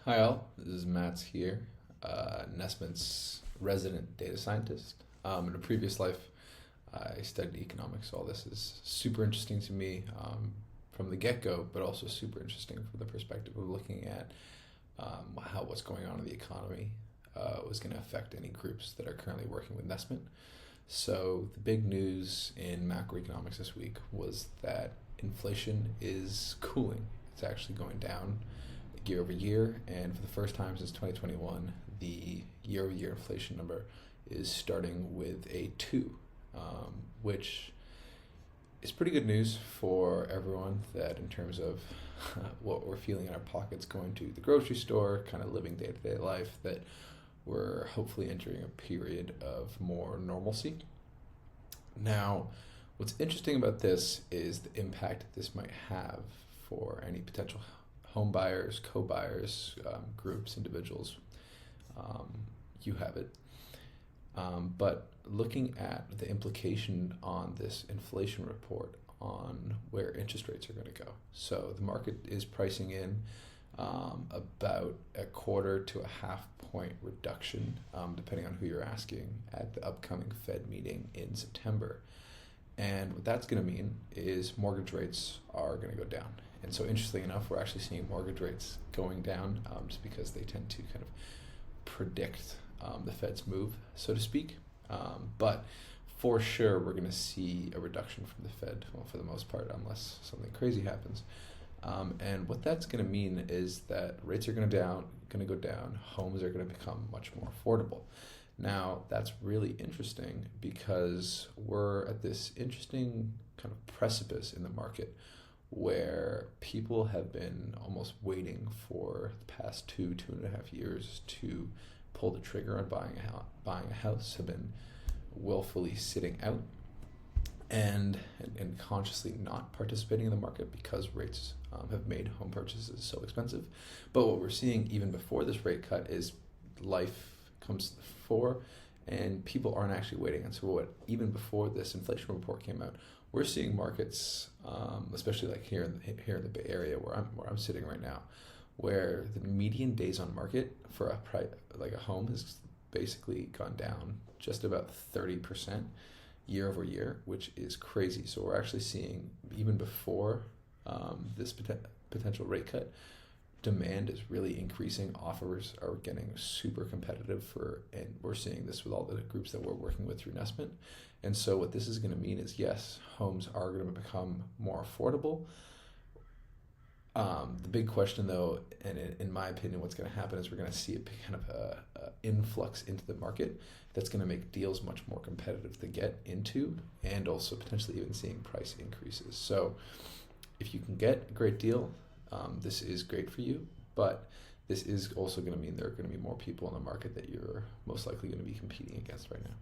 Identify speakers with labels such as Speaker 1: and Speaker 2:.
Speaker 1: Hi all, this is Mats here, Nesbitt's resident data scientist. In a previous life, I studied economics, so all this is super interesting to me from the get-go, but also super interesting from the perspective of looking at how what's going on in the economy was going to affect any groups that are currently working with Nesbitt. So the big news in macroeconomics this week was that inflation is cooling. It's actually going down year over year, and for the first time since 2021, the year over year inflation number is starting with a 2, which is pretty good news for everyone, that in terms of what we're feeling in our pockets going to the grocery store, kind of living day-to-day life, that we're hopefully entering a period of more normalcy. Now, what's interesting about this is the impact this might have for any potential home buyers, co-buyers, groups, individuals. You have it. But looking at the implication on this inflation report on where interest rates are going to go. So the market is pricing in about a quarter to a half point reduction, depending on who you're asking, at the upcoming Fed meeting in September. And what that's going to mean is mortgage rates are going to go down. And so interestingly enough, we're actually seeing mortgage rates going down just because they tend to kind of predict the Fed's move, so to speak. But for sure, we're going to see a reduction from the Fed, well, for the most part, unless something crazy happens. And what that's going to mean is that rates are going to go down, homes are going to become much more affordable. Now, that's really interesting because we're at this interesting kind of precipice in the market where people have been almost waiting for the past 2.5 years to pull the trigger on buying a house, have been willfully sitting out and consciously not participating in the market because rates have made home purchases so expensive. But what we're seeing even before this rate cut is life comes to the fore, and people aren't actually waiting. And so even before this inflation report came out, we're seeing markets, especially like here in the Bay Area where I'm sitting right now, where the median days on market for a home has basically gone down just about 30% year over year, which is crazy. So we're actually seeing, even before this potential rate cut, demand is really increasing. Offers are getting super competitive and we're seeing this with all the groups that we're working with through Nesbitt. And so what this is going to mean is, yes, homes are going to become more affordable. The big question, though, and in my opinion, what's going to happen is we're going to see a kind of a influx into the market that's going to make deals much more competitive to get into, and also potentially even seeing price increases. So if you can get a great deal, this is great for you, but this is also going to mean there are going to be more people in the market that you're most likely going to be competing against right now.